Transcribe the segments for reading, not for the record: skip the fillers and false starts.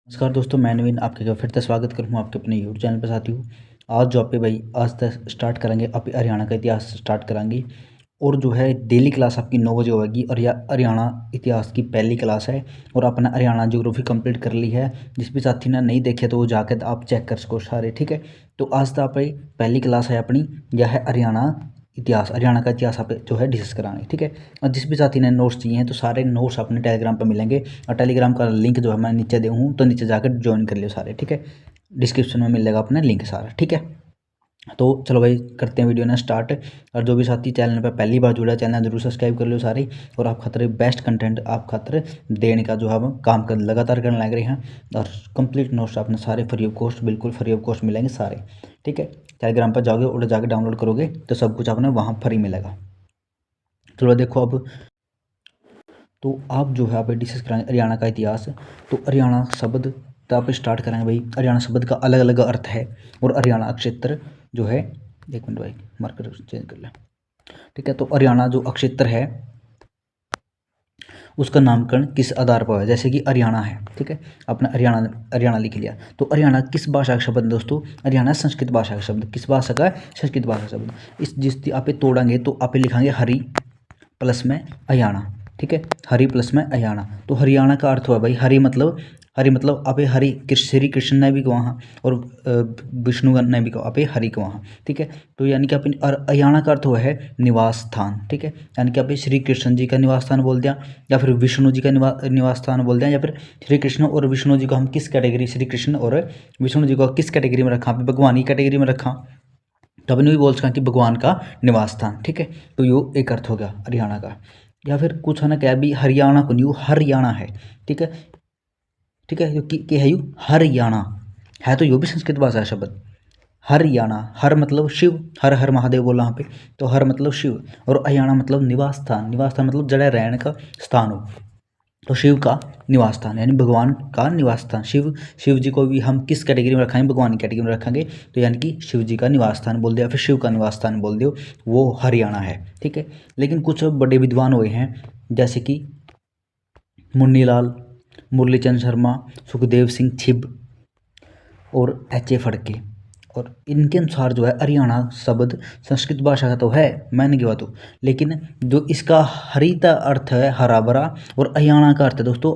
नमस्कार दोस्तों, मैं नवीन आपके घर फिर से स्वागत करूँ आपके अपने यूट्यूब चैनल पर साथी हूँ। आज जो आप पे भाई आज तक स्टार्ट करेंगे, आप हरियाणा का इतिहास स्टार्ट करेंगे और जो है डेली क्लास आपकी 9 बजे होगी और यह हरियाणा इतिहास की पहली क्लास है और अपना हरियाणा ज्योग्राफी कंप्लीट कर ली है। जिस भी साथी ने नहीं देखे तो वो जाकर आप चेक कर सको सारे, ठीक है। तो आज तो आप पहली क्लास है अपनी, यह है हरियाणा इतिहास। हरियाणा का इतिहास आप जो है डिस्कस कराएंगे, ठीक है। और जिस भी साथी ने नोट्स चाहिए हैं तो सारे नोट्स अपने टेलीग्राम पर मिलेंगे और टेलीग्राम का लिंक जो है मैं नीचे दे हूँ, तो नीचे जाकर ज्वाइन कर लियो सारे, ठीक है। डिस्क्रिप्शन में मिलेगा अपना लिंक सारा, ठीक है। तो चलो भाई करते हैं वीडियो ना स्टार्ट। और जो भी साथी चैनल पर पहली बार जुड़ा है, चैनल जरूर सब्सक्राइब कर लो सारे। और आप खातर बेस्ट कंटेंट आप खातर देने का जो हम काम कर लगातार करने लग रहे हैं और कंप्लीट नोट्स अपने सारे फ्री ऑफ कॉस्ट, बिल्कुल फ्री ऑफ कॉस्ट मिलेंगे सारे, ठीक है। टेलीग्राम पर जाओगे और जाकर डाउनलोड करोगे तो सब कुछ आपने वहाँ फ्री मिलेगा। चलो देखो अब, तो आप जो है आप डिस्कस कराएंगे हरियाणा का इतिहास। तो हरियाणा शब्द तो आप स्टार्ट करेंगे भाई। हरियाणा शब्द का अलग अलग अर्थ है और हरियाणा क्षेत्र जो है, एक मिनट भाई मार्कर चेंज कर ले, ठीक है। तो हरियाणा जो क्षेत्र है उसका नामकरण किस आधार पर है, जैसे कि हरियाणा है, ठीक है। अपना हरियाणा हरियाणा लिख लिया। तो हरियाणा किस भाषा का शब्द है दोस्तों? हरियाणा संस्कृत भाषा का शब्द। किस भाषा का? संस्कृत भाषा का शब्द। इस जिस आप तोड़ेंगे तो आप लिखांगे हरि प्लस में हरियाणा, ठीक है। हरि प्लस में हरियाणा। तो हरियाणा का अर्थ हुआ भाई हरि मतलब आप हरि श्री कृष्ण ने भी वहाँ और विष्णु ने भी आप हरि को वहाँ, ठीक है। तो यानी कि आप हरियाणा का अर्थ हुआ है निवास स्थान, ठीक है। यानी कि आप श्री कृष्ण जी का निवास स्थान बोल दिया या फिर विष्णु जी का निवास स्थान बोल दिया, या फिर श्री कृष्ण और विष्णु जी को हम किस कैटेगरी, श्री कृष्ण और विष्णु जी को किस कैटेगरी में रखा? भगवान की कैटेगरी में रखा, तो आपने भी बोल सका कि भगवान का निवास स्थान, ठीक है। तो यो एक अर्थ हो गया हरियाणा का। या फिर कुछ है ना क्या भी हरियाणा को न्यू हरियाणा है, ठीक है, ठीक है। कि है यू हरियाणा है, तो यो भी संस्कृत भाषा है शब्द हरियाणा। हर मतलब शिव, हर हर महादेव बोला यहाँ पे, तो हर मतलब शिव और हरियाणा मतलब निवास स्थान। निवास स्थान मतलब जड़ा रहने का स्थान हो, तो शिव का निवास स्थान यानी भगवान का निवास स्थान। शिव जी को भी हम किस कैटेगरी में रखेंगे? भगवान की कैटेगरी में रखेंगे, तो यानी कि शिव जी का निवास स्थान बोल दिया, फिर शिव का निवास स्थान बोल दियो, वो हरियाणा है, ठीक है। लेकिन कुछ बड़े विद्वान हुए हैं जैसे कि मुन्नीलाल, मुरलीचंद शर्मा, सुखदेव सिंह छिब और एच ए फड़के, और इनके अनुसार जो है हरियाणा शब्द संस्कृत भाषा का तो है, मैंने की बात हो, लेकिन जो इसका हरिता अर्थ है हरा भरा और हरियाणा का अर्थ है दोस्तों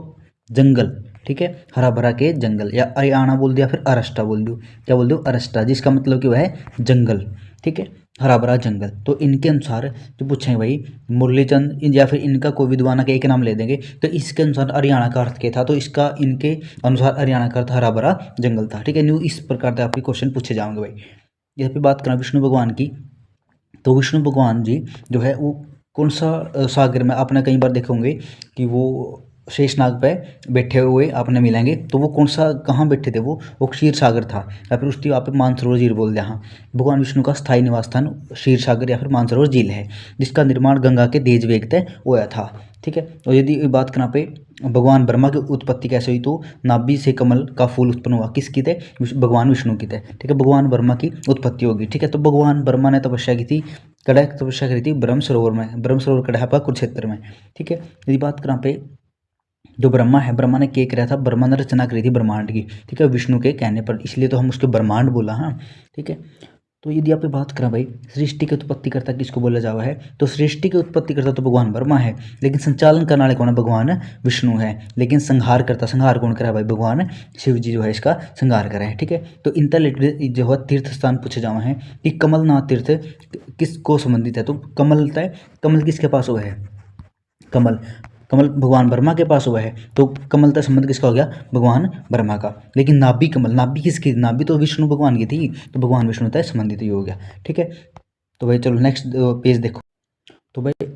जंगल, ठीक है। हरा भरा के जंगल, या हरियाणा बोल दिया फिर अरस्टा बोल दो, क्या बोल दो? अरस्टा, जिसका मतलब कि वह है जंगल, ठीक है, हरा भरा जंगल। तो इनके अनुसार जो पूछेंगे भाई मुरलीचंद या फिर इनका कोई विद्वान का एक नाम ले देंगे, तो इसके अनुसार हरियाणा का अर्थ क्या था? तो इसका इनके अनुसार हरियाणा का अर्थ हरा भरा जंगल था, ठीक है। न्यू इस प्रकार से आपके क्वेश्चन पूछे जाएंगे भाई। यहाँ पे बात करें विष्णु भगवान की, तो विष्णु भगवान जी जो है वो कौन सा सागर में, आपने कई बार देखे होंगे कि वो शेषनाग पे बैठे हुए आपने मिलेंगे, तो वो कौन सा कहाँ बैठे थे? वो क्षीर सागर था, या फिर उसकी आप मानसरोवर झील बोल दिया। हाँ, भगवान विष्णु का स्थायी निवास स्थान क्षीर सागर या फिर मानसरोवर झील है, जिसका निर्माण गंगा के तेज वेग तय हुआ था, ठीक है। और यदि बात करना पे भगवान ब्रह्मा की उत्पत्ति कैसे हुई, तो नाभि से कमल का फूल उत्पन्न हुआ, किसकी थे? भगवान विष्णु की थे, ठीक है। भगवान ब्रह्मा की उत्पत्ति होगी, ठीक है। तो भगवान ब्रह्मा ने तपस्या की थी, कड़ा तपस्या करी थी ब्रह्म सरोवर में, ब्रह्म सरोवर कड़ा है कुरुक्षेत्र में, ठीक है। यदि बात करा पे जो ब्रह्मा है, ब्रह्मा ने क्या किया था? ब्रह्मा ने रचना करी थी ब्रह्मांड की, ठीक है, विष्णु के कहने पर, इसलिए तो हम उसके ब्रह्मांड बोला, हाँ, ठीक है। तो यदि आप बात करें भाई सृष्टि की उत्पत्तिकर्ता किसको बोला जावा है, तो सृष्टि की उत्पत्तिकर्ता तो भगवान ब्रह्मा है, लेकिन संचालन करने वाले कौन है? भगवान विष्णु है। लेकिन संहार करता, संहार कौन करा भाई? भगवान शिव जी जो है इसका संहार करा है, ठीक है। तो इनका रिलेटेड जो है तीर्थ स्थान पूछे जावा है कि कमलनाथ तीर्थ किसको संबंधित है, तो कमल है, कमल किसके पास हुआ है? कमल, कमल भगवान ब्रह्मा के पास हुआ है, तो कमल का संबंध किसका हो गया? भगवान ब्रह्मा का। लेकिन नाभि कमल, नाभि किसकी? नाभि तो विष्णु भगवान की थी, तो भगवान विष्णु तक संबंधित ही हो गया, ठीक है। तो भाई चलो नेक्स्ट पेज देखो। तो भाई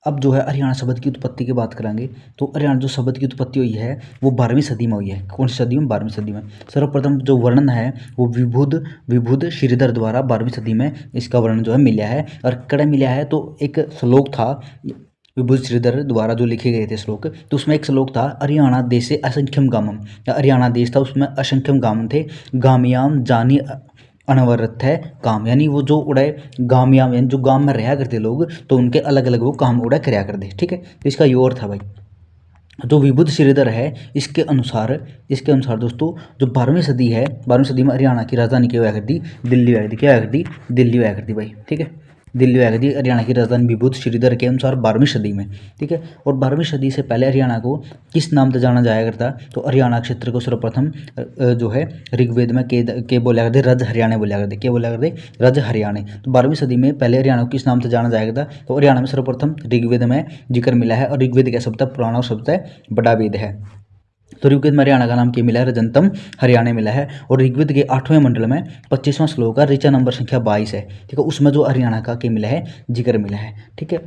अब जो है हरियाणा शब्द की उत्पत्ति की बात करेंगे, तो हरियाणा जो शब्द की उत्पत्ति हुई है वो 12वीं सदी में हुई है। कौन सी सदी में? 12वीं सदी में। सर्वप्रथम जो वर्णन है वो विबुध श्रीधर द्वारा 12वीं सदी में इसका वर्णन जो है मिला है, और कड़ा मिला है। तो एक श्लोक था विभूति श्रीधर द्वारा जो लिखे गए थे श्लोक, तो उसमें एक श्लोक था हरियाणा देश से असंख्यम गामम, हरियाणा देश था उसमें असंख्यम गाम थे, गामियाम जानी अनवरत है काम, यानी वो जो उड़े गामियाम यानी जो गांव में रहा करते लोग, तो उनके अलग अलग वो काम उड़ा कराया करते, ठीक है। तो इसका ये और था भाई। जो विबुध श्रीधर है इसके अनुसार दोस्तों जो 12वीं सदी है, 12वीं सदी में हरियाणा की राजधानी क्या हुआ करती, दिल्ली हुआ करती, क्या हुआ करती, दिल्ली हुआ करती भाई, ठीक है, दिल्ली हुआ करती हरियाणा की राजधानी विबुध श्रीधर के अनुसार 12वीं सदी में, ठीक है। और 12वीं सदी से पहले हरियाणा को किस नाम से जाना जाया करता, तो हरियाणा क्षेत्र को सर्वप्रथम जो है ऋग्वेद में के बोला करते, रज हरियाणा बोला करते, क्या बोला करते, रज हरियाणा। तो 12वीं सदी में पहले हरियाणा को किस नाम से जाना जाया करता, तो हरियाणा में सर्वप्रथम ऋग्वेद में जिक्र मिला है, और ऋग्वेद क्या शब्द है, पुराना शब्द है, बड़ा वेद है। तो ऋग्वेद में हरियाणा का नाम क्या मिला है, रजंतम हरियाणा मिला है। और ऋग्वेद के 8वें मंडल में 25वां श्लोक का ऋचा नंबर संख्या 22 है, ठीक है, उसमें जो हरियाणा का क्या मिला है, जिक्र मिला है, ठीक है।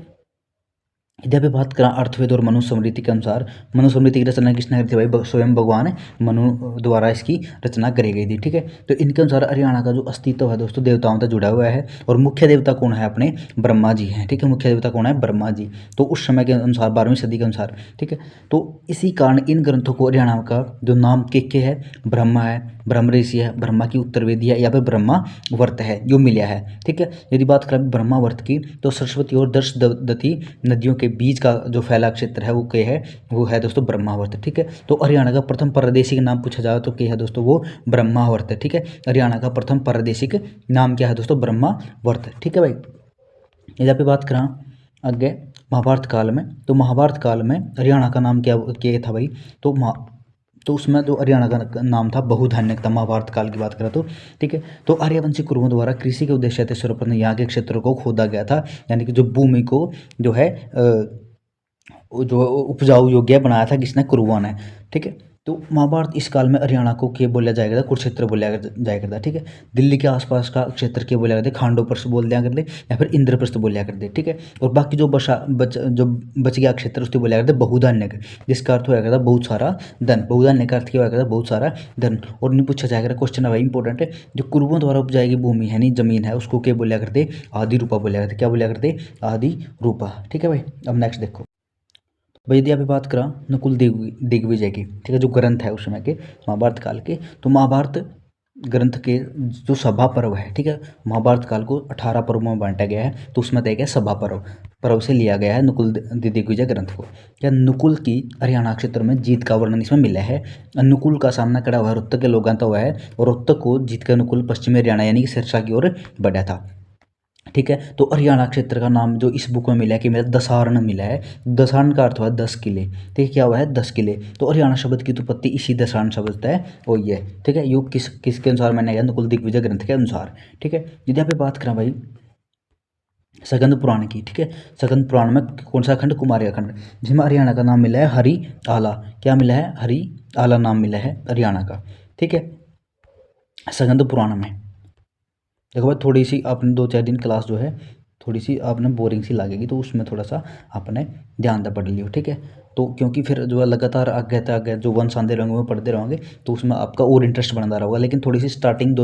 इधर पे बात करें अर्थवेद और मनुस्मृति के अनुसार, मनुस्मृति की रचना किसने करी थी भाई, स्वयं भगवान मनु द्वारा इसकी रचना करी गई थी, ठीक है। तो इनके अनुसार हरियाणा का जो अस्तित्व है दोस्तों देवताओं से जुड़ा हुआ है, और मुख्य देवता कौन है, अपने ब्रह्मा जी हैं, ठीक है, मुख्य देवता कौन है, ब्रह्मा जी। तो उस समय के अनुसार 12वीं सदी के अनुसार, ठीक है। तो इसी कारण इन ग्रंथों को हरियाणा का जो नाम के है, ब्रह्मा है, ब्रह्म ऋषि है, ब्रह्मा की उत्तरवेदी है, या फिर ब्रह्मा वर्त है जो मिला है, ठीक है। यदि बात करें ब्रह्मा वर्त की, तो सरस्वती और दर्शदती नदियों के बीच का जो फैला क्षेत्र है वो क्या है, वो है दोस्तों ब्रह्मावर्त, ठीक है। तो हरियाणा का प्रथम प्रादेशिक नाम पूछा जाए तो क्या है दोस्तों, वो ब्रह्मावर्त है, ठीक है। हरियाणा का प्रथम प्रादेशिक नाम क्या है दोस्तों, ब्रह्मावर्त, ठीक है भाई। इधर पे बात करें आगे महाभारत काल में, तो महाभारत काल में हरियाणा का नाम क्या था भाई, तो उसमें जो हरियाणा का नाम था बहुधान्य था, महाभारत काल की बात करें तो, ठीक है। तो आर्यवंशी कुरुओं द्वारा कृषि के उद्देश्य से सर्वप्रथम यहाँ के क्षेत्रों को खोदा गया था, यानी कि जो भूमि को जो है जो उपजाऊ योग्य बनाया था किसने, कुरुओं ने, ठीक है। तो महाभारत इस काल में हरियाणा को क्या बोला जाएगा, कुरुक्षेत्र बोला जाएगा था, ठीक है। दिल्ली के आसपास का क्षेत्र क्या बोला करते, खांडोप्रस्थ बोल दिया करते, या फिर इंद्रप्रस्थ बोलिया करते, ठीक है। और बाकी जो बच गया क्षेत्र उसको बोला करते बहुधान्य, जिसका अर्थ होया करता बहुत सारा धन, बहुधान्य का अर्थ क्या होया करता, बहुत सारा धन। और नहीं पूछा जाएगा क्वेश्चन है भाई इंपॉर्टेंट है, जो कुरुओं द्वारा उपजाई गई भूमि है नहीं, जमीन है, उसको क्या बोलिया करते, आदि रूपा बोलिया करते, क्या बोलिया करते, आदि रूपा, ठीक है भाई। अब नेक्स्ट देखो भाई, यदि अभी बात करा नकुल दिग्विजय की, ठीक है, जो ग्रंथ है उस समय के महाभारत काल के, तो महाभारत ग्रंथ के जो सभा पर्व है, ठीक है, महाभारत काल को 18 पर्वों में बांटा गया है, तो उसमें दिया गया सभा पर्व से लिया गया है नकुल दिग्विजय ग्रंथ को। क्या नुकुल की हरियाणा क्षेत्र में जीत का वर्णन इसमें मिला है। नुकुल का सामना करा हुआ रोहतक के लोगों का हुआ है, और रोहतक को जीत कर नुकुल पश्चिमी हरियाणा यानी कि सिरसा की ओर बढ़ा था, ठीक है। तो हरियाणा क्षेत्र का नाम जो इस बुक में मिला है कि मेरा दसारण मिला है, दसारण का अर्थ हुआ 10 किले, ठीक है, क्या हुआ है 10 किले। तो हरियाणा शब्द की उत्पत्ति इसी दसारण शब्द है वही है, ठीक है। युग किसके अनुसार मैंने गया, नकुल दिग्विजय ग्रंथ के अनुसार, ठीक है। यदि आप बात करें भाई सगंध पुराण की, ठीक है, सगंध पुराण में कौन सा खंड, कुमारिया खंड, जिसमें हरियाणा का नाम मिला है हरि आला, क्या मिला है, हरि आला नाम मिला है हरियाणा का, ठीक है, सगंध पुराण में। देखो भाई थोड़ी सी आपने 2-4 दिन क्लास जो है थोड़ी सी आपने बोरिंग सी लगेगी, तो उसमें थोड़ा सा आपने ध्यान से पढ़ लियो, ठीक है। तो क्योंकि फिर जो है लगातार आगे जो वंश आते रहेंगे वो पढ़ते रहेंगे, तो उसमें आपका और इंटरेस्ट बनता रहेगा। लेकिन थोड़ी सी स्टार्टिंग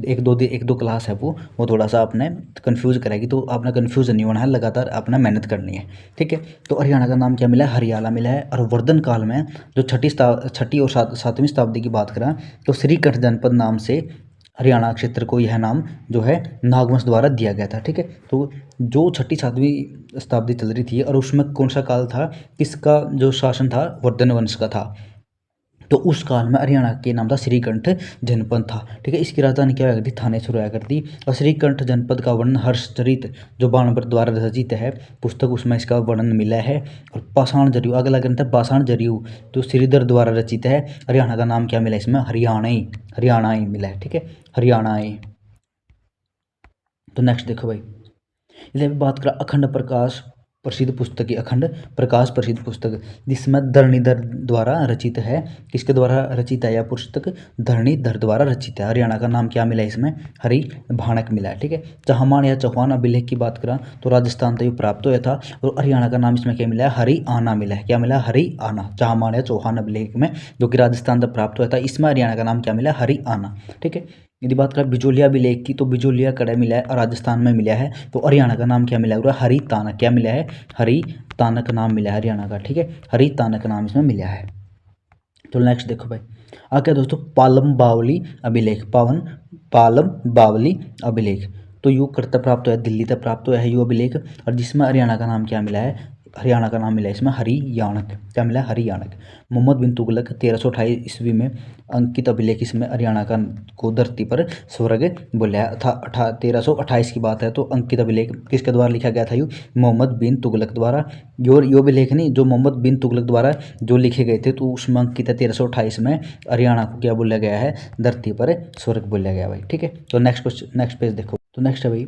एक दो क्लास है वो थोड़ा सा आपने कन्फ्यूज़ करेगी, तो आपने कन्फ्यूज़ नहीं होना है, लगातार आपने मेहनत करनी है, ठीक है। तो हरियाणा का नाम क्या मिला है, हरियाला मिला है। और वर्धन काल में जो छठी और 7वीं शताब्दी की बात करें, तो श्रीकंठ जनपद नाम से हरियाणा क्षेत्र को यह नाम जो है नागवंश द्वारा दिया गया था, ठीक है। तो जो 6ठी-7वीं शताब्दी चल रही थी, और उसमें कौन सा काल था, किसका जो शासन था, वर्धन वंश का था, तो उस काल में हरियाणा के नाम था श्रीकंठ जनपद था, ठीक है। इसकी राजधानी क्या हुआ करती, थानेश्वर हुआ करती। और श्रीकंठ जनपद का वर्णन हर्षचरित जो बाणभट्ट द्वारा रचित है पुस्तक, उसमें इसका वर्णन मिला है। और पाषाण जरियू, अगला ग्रंथ है पाषाण जरियू जो श्रीधर द्वारा रचित है। हरियाणा का नाम क्या मिला इसमें, हरियाणाई मिला है, ठीक है, हरियाणाई। तो नेक्स्ट देखो भाई, इधर बात करें अखंड प्रकाश प्रसिद्ध पुस्तक की, अखंड प्रकाश प्रसिद्ध पुस्तक, जिसमें धरणीधर द्वारा रचित है। किसके द्वारा रचित है यह पुस्तक, धरणीधर द्वारा रचित है। हरियाणा का नाम क्या मिला है इसमें, हरि भाणक मिला है, ठीक है। चौहान या चौहान अभिलेख की बात करें तो राजस्थान से प्राप्त हुआ था, और हरियाणा का नाम इसमें क्या मिला है, हरि आना मिला है, क्या मिला, हरि आना। चौहान या चौहान अभिलेख में जो कि राजस्थान से प्राप्त हुआ था, इसमें हरियाणा का नाम क्या मिला, हरि आना, ठीक है। यदि बात करें बिजोलिया अभिलेख की, तो बिजोलिया कड़ा मिला है और राजस्थान में मिला है। तो हरियाणा का नाम क्या मिला है, हरि तानक, क्या मिला है, हरि तानक नाम मिला है हरियाणा का, ठीक है, हरि तानक नाम इसमें मिला है। तो नेक्स्ट देखो भाई आगे दोस्तों, पालम बावली अभिलेख, पालम बावली अभिलेख, तो यू करता प्राप्त हुआ है, दिल्ली तक प्राप्त हुआ है यू अभिलेख, और जिसमें हरियाणा का नाम क्या मिला है, हरियाणा का नाम मिला है इसमें हरियाणक। क्या मिला? हरियाणक। मोहम्मद बिन तुगलक 1328 ईस्वी में अंकित अभिलेख इसमें हरियाणा का को धरती पर स्वर्ग बोला था। 1328 की बात है तो अंकित अभिलेख किसके द्वारा लिखा गया था? यू मोहम्मद बिन तुगलक द्वारा। यो अभिलेख नहीं, जो मोहम्मद बिन तुगलक द्वारा जो लिखे गए थे तो उसमें अंकित है 1328 में हरियाणा को क्या बोला गया है? धरती पर स्वर्ग बोला गया भाई। ठीक है, तो नेक्स्ट पेज देखो। तो नेक्स्ट है भाई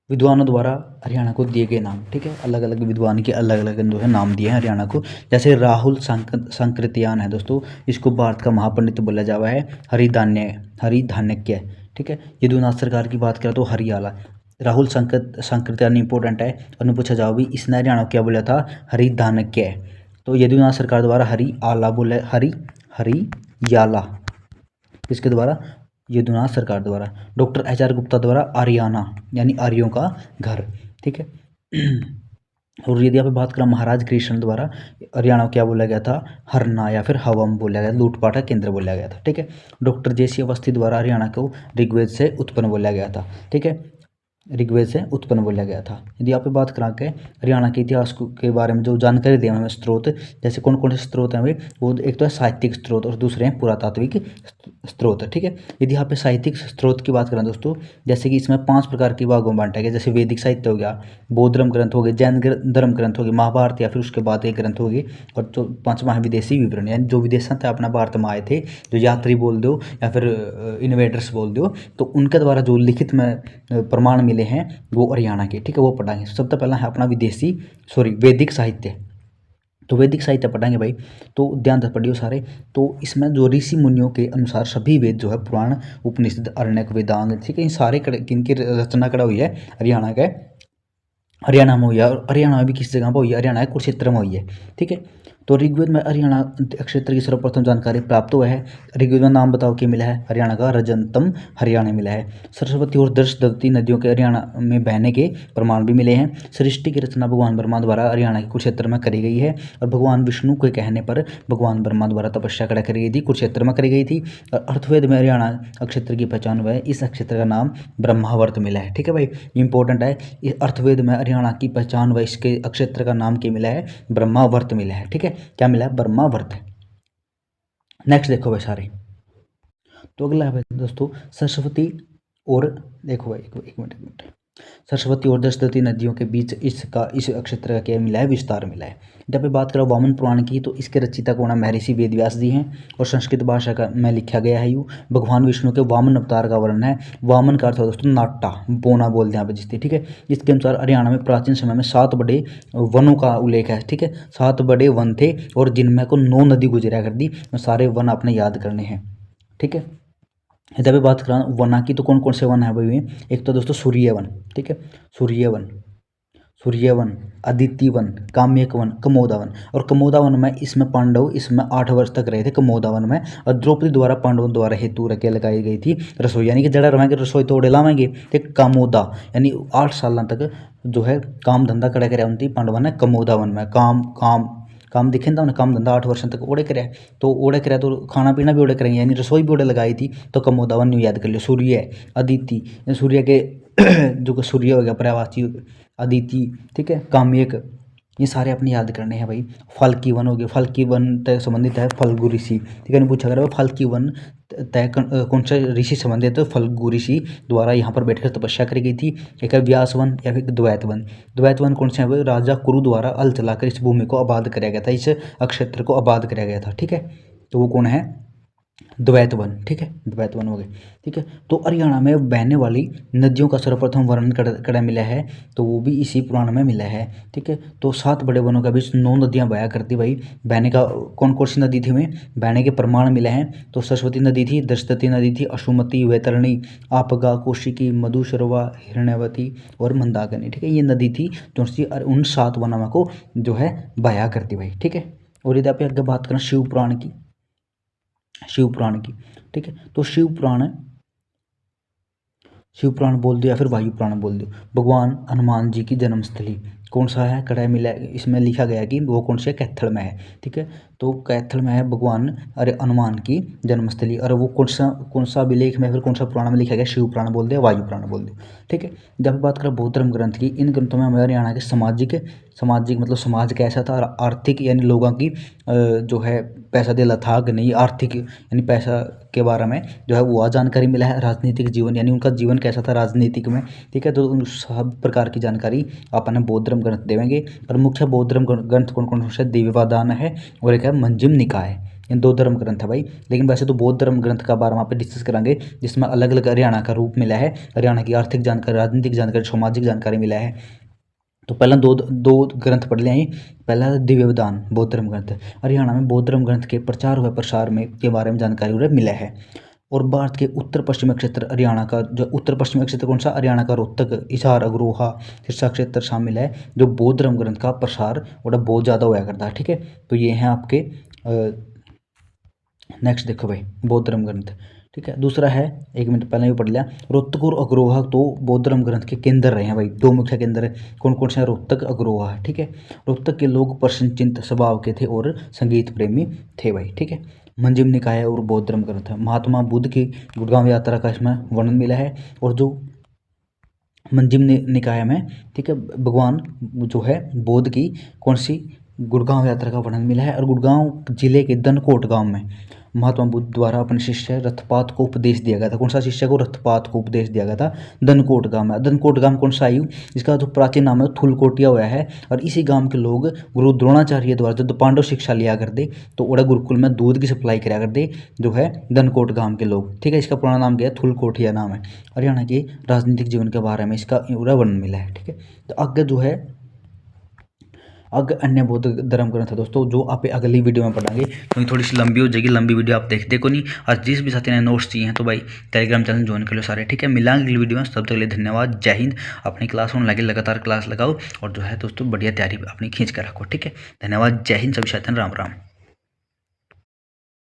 विद्वानों द्वारा हरियाणा को दिए गए नाम। ठीक है, अलग अलग विद्वान के अलग अलग जो है नाम दिए हैं हरियाणा को। जैसे राहुल सांकृत्यायन है दोस्तों, इसको भारत का महापंडित बोला जावा है। हरिधान्यज्ञ। ठीक है, यदुनाथ सरकार की बात करें तो हरियाला। राहुल सांकृत्यायन इंपॉर्टेंट है और पूछा जाओ भी इसने हरियाणा को क्या बोला था? हरिधान्यज्ञ। तो यदुनाथ सरकार द्वारा हरियाला बोला, हरियाला किसके द्वारा? यदुनाथ सरकार द्वारा। डॉक्टर HR गुप्ता द्वारा आर्याना यानी आर्यों का घर। ठीक है, और यदि आप बात करें महाराज कृष्ण द्वारा हरियाणा को क्या बोला गया था? हरना या फिर हवम बोला गया, लूटपाट का केंद्र बोला गया था। ठीक है, डॉक्टर JC अवस्थी द्वारा हरियाणा को ऋग्वेद से उत्पन्न बोला गया था। ठीक है, ऋग्वेद से उत्पन्न बोला गया था। यदि आप बात करा के हरियाणा के इतिहास के बारे में जो जानकारी दें हमें स्रोत, जैसे कौन कौन से स्रोत हैं भाई? वो एक तो है साहित्यिक स्रोत और दूसरे हैं पुरातात्विक स्रोत। ठीक है, यदि यहाँ पे साहित्यिक स्रोत की बात करें दोस्तों, जैसे कि इसमें 5 प्रकार के भागों में बांटा गया। जैसे वैदिक साहित्य हो गया, बौद्ध धर्म ग्रंथ हो गए, जैन धर्म ग्रंथ हो गए, महाभारत या फिर उसके बाद एक ग्रंथ हो गई, और जो 5वां है विदेशी विवरण, यानी जो विदेशों से अपना भारत में आए थे, जो यात्री बोल दो या फिर इन्वेडर्स बोल दो, तो उनके द्वारा जो लिखित में प्रमाण मिले हैं वो हरियाणा के। ठीक है, वो पढ़ाएंगे। सबसे पहला है अपना वैदिक साहित्य। तो वैदिक साहित्य पढ़ाएंगे भाई, तो ध्यान से पढ़ियो सारे। तो इसमें जो ऋषि मुनियों के अनुसार सभी वेद जो है पुराण, उपनिषद, आरण्यक, वेदांग, ठीक है, इन सारे किनकी रचना करा हुई है? हरियाणा में हुई है। और हरियाणा में भी किस जगह पर हुई है? हरियाणा है कुरुक्षेत्र में हुई है। ठीक है, तो ऋग्वेद में हरियाणा क्षेत्र की सर्वप्रथम जानकारी प्राप्त हुआ है। ऋग्वेद में नाम बताओ क्या मिला है? हरियाणा का रजंतम हरियाणा मिला है। सरस्वती और दृष्टवती नदियों के हरियाणा में बहने के प्रमाण भी मिले हैं। सृष्टि की रचना भगवान ब्रह्मा द्वारा हरियाणा के कुरुक्षेत्र में करी गई है, और भगवान विष्णु के कहने पर भगवान ब्रह्मा द्वारा तपस्या करी गई थी, कुरुक्षेत्र में करी गई थी। और अर्थवेद में हरियाणा क्षेत्र की पहचान हुआ है, इस क्षेत्र का नाम ब्रह्मावर्त मिला है। ठीक है भाई, इंपॉर्टेंट है। इस अर्थवेद में हरियाणा की पहचान हुआ, इसके क्षेत्र का नाम क्या मिला है? ब्रह्मावर्त मिला है। ठीक है, क्या मिला है? ब्रह्मावर्त। नेक्स्ट देखो भाई सारे। तो अगला है दोस्तों सरस्वती और, देखो भाई एक मिनट। सरस्वती और दशरथी नदियों के बीच इस क्षेत्र का क्या मिला है? विस्तार मिला है। जब बात करें वामन पुराण की, तो इसके रचयिता कौन है? महर्षि वेदव्यास जी हैं, और संस्कृत भाषा का में लिखा गया है। यू भगवान विष्णु के वामन अवतार का वर्णन है। वामन का अर्थ है दोस्तों नाटा, बोना बोलते हैं आप जिससे। ठीक है, इसके अनुसार हरियाणा में प्राचीन समय में 7 बड़े वनों का उल्लेख है। ठीक है, 7 बड़े वन थे, और जिनमें को 9 नदी गुजरा करती। सारे वन आपने याद करने हैं। ठीक है, जब बात करें वना की, तो कौन कौन से वन है भाई? एक तो दोस्तों सूर्यवन। ठीक है, सूर्यवन, अदिति वन, काम्यक वन, कमोदा वन। और कमोदा वन में इसमें पांडव इसमें 8 वर्ष तक रहे थे कमोदा वन में, और द्रौपदी द्वारा पांडवों द्वारा हेतु रखे लगाई गई थी रसोई, यानी कि जड़ा रहेंगे रसोई तोड़े लावेंगे। ठीक, कमोदा यानी 8 साल तक जो है काम धंधा कड़ा कराया उनकी पांडवा ने कमोदा वन में। काम दिखे था उन्हें, काम धंधा 8 वर्ष तक ओढ़े कराया, तो खाना पीना भी ओढ़े करेंगे, यानी रसोई भी ओढ़े लगाई थी। तो कमोदा वन याद कर लियो। सूर्य, अदिति, सूर्य के जो सूर्य हो गया पर्यावाची, अदिति, ठीक है, काम्यक, ये सारे अपने याद करने हैं भाई। फल की वन हो गया, फल की वन तय संबंधित है फल्गु ऋषि। ठीक है, पूछा करेगा फल की वन तय कौन सा ऋषि संबंधित है? फल्गु ऋषि द्वारा यहाँ पर बैठकर तपस्या करी गई थी। एक है व्यास वन या फिर द्वैत वन। द्वैत वन कौन से है? राजा कुरु द्वारा हल चलाकर इस भूमि को आबाद कराया गया था, इस क्षेत्र को आबाद कराया गया था। ठीक है, तो वो कौन है? द्वैत वन। ठीक है, द्वैत वन हो गए। ठीक है, तो हरियाणा में बहने वाली नदियों का सर्वप्रथम वर्णन कड़ा मिला है, तो वो भी इसी पुराण में मिला है। ठीक है, तो 7 बड़े वनों के बीच 9 नदियां बया करती भाई। बहने का कौन कौन सी नदी थी में बहने के प्रमाण मिले हैं? तो सरस्वती नदी थी, दशरथी नदी थी, अशुमती, वैतरणी, आपगा, कौशिकी, मधुश्रवा, हिरण्यवती और मंदाकिनी। ठीक है, ये नदी थी जो उन 7 वनों को जो है बया करती भाई। ठीक है, और यदि आप आगे बात करें शिव पुराण की, ठीक है, तो शिव पुराण बोल दो या फिर वायु पुराण बोल दो। भगवान हनुमान जी की जन्मस्थली कौन सा है? कड़ा मिला, इसमें लिखा गया कि वो कौन से कैथल में है। ठीक है, तो कैथल में है भगवान हनुमान की जन्मस्थली, और वो कौन सा अभिलेख में फिर कौन सा पुराण में लिखा गया? शिव पुराण बोल दो, वायु पुराण बोल दो। ठीक है, जब बात करें बौद्ध धर्म ग्रंथ की, इन ग्रंथों में हमारे हरियाणा के सामाजिक सामाजिक मतलब समाज कैसा था, और आर्थिक यानी लोगों की जो है पैसा दिला था कि नहीं, आर्थिक यानी पैसा के बारे में जो है वो जानकारी मिला है। राजनीतिक जीवन यानी उनका जीवन कैसा था राजनीतिक में, ठीक है। तो उन सब प्रकार की जानकारी अपन बौद्ध धर्म ग्रंथ देवेंगे। और मुख्य बौद्ध धर्म ग्रंथ कौन कौन से, दिव्यवादान है और एक है मंजिम निकाय। इन 2 धर्म ग्रंथ है भाई। लेकिन वैसे तो बौद्ध धर्म ग्रंथ का बारे में पे डिस्कस करेंगे, जिसमें अलग अलग हरियाणा का रूप मिला है, हरियाणा की आर्थिक जानकारी, राजनीतिक जानकारी, सामाजिक जानकारी मिला है। तो पहला दो ग्रंथ पढ़ लें। पहला दिव्यवादान बौद्ध धर्म ग्रंथ, हरियाणा में बौद्ध धर्म ग्रंथ के प्रचार व प्रसार में के बारे में जानकारी उन्हें मिला है। और भारत के उत्तर पश्चिमी क्षेत्र हरियाणा का, जो उत्तर पश्चिमी क्षेत्र कौन सा, हरियाणा का रोहतक, हिसार, अग्रोहा, सिरसा क्षेत्र शामिल है, जो बौद्ध धर्म ग्रंथ का प्रसार और बहुत ज़्यादा हुआ करता है, ठीक है। तो ये हैं आपके नेक्स्ट देखो भाई बौद्ध धर्म ग्रंथ, ठीक है। दूसरा है, 1 मिनट पहले भी पढ़ लिया, रोहतक और अग्रोहा तो बौद्ध धर्म ग्रंथ के केंद्र रहे हैं भाई। 2 मुख्य केंद्र है, कौन कौन से हैं, रोहतक, अग्रोहा, ठीक है। रोहतक के लोग प्रसन्नचित्त स्वभाव के थे और संगीत प्रेमी थे भाई, ठीक है। मंजिम निकाय और बौद्ध धर्म ग्रंथ है, महात्मा बुद्ध की गुड़गांव यात्रा का इसमें वर्णन मिला है। और जो मंजिम निकाय में, ठीक है, भगवान जो है बुद्ध की कौन सी गुड़गांव यात्रा का वर्णन मिला है। और गुड़गांव जिले के दनकोट गांव में महात्मा बुद्ध द्वारा अपने शिष्य रथपात को उपदेश दिया गया था। कौन सा शिष्य को, रथपात को उपदेश दिया गया था दनकोट गांव में। दनकोट गांव कौन सा आयु, इसका जो प्राचीन नाम है थुलकोटिया हुआ है। और इसी गांव के लोग गुरु द्रोणाचार्य द्वारा जब पांडव शिक्षा लिया करते तो ओड़ा गुरुकुल में दूध की सप्लाई कराया करते जो है दनकोट गांव के लोग, ठीक है। इसका पुराना नाम क्या है, थुलकोटिया नाम है। हरियाणा के राजनीतिक जीवन के बारे में इसका पूरा वर्णन मिला है, ठीक है। तो आगे जो है अगर अन्य बौद्ध धर्म ग्रंथ है दोस्तों, जो आप अगली वीडियो में पढ़ाएंगे, क्योंकि थोड़ी सी लंबी हो जाएगी, लंबी वीडियो आप देखते को नहीं। आज जिस भी साथी ने नोट्स चाहिए हैं तो भाई टेलीग्राम चैनल ज्वाइन कर लो सारे, ठीक है। मिलांगे अगली वीडियो में, तब तक के लिए धन्यवाद, जय हिंद। अपनी क्लास होने लगे, लगातार क्लास लगाओ और जो है दोस्तों बढ़िया तैयारी अपनी खींच कर रखो, ठीक है। धन्यवाद, जय हिंद, सभी साथियों राम राम।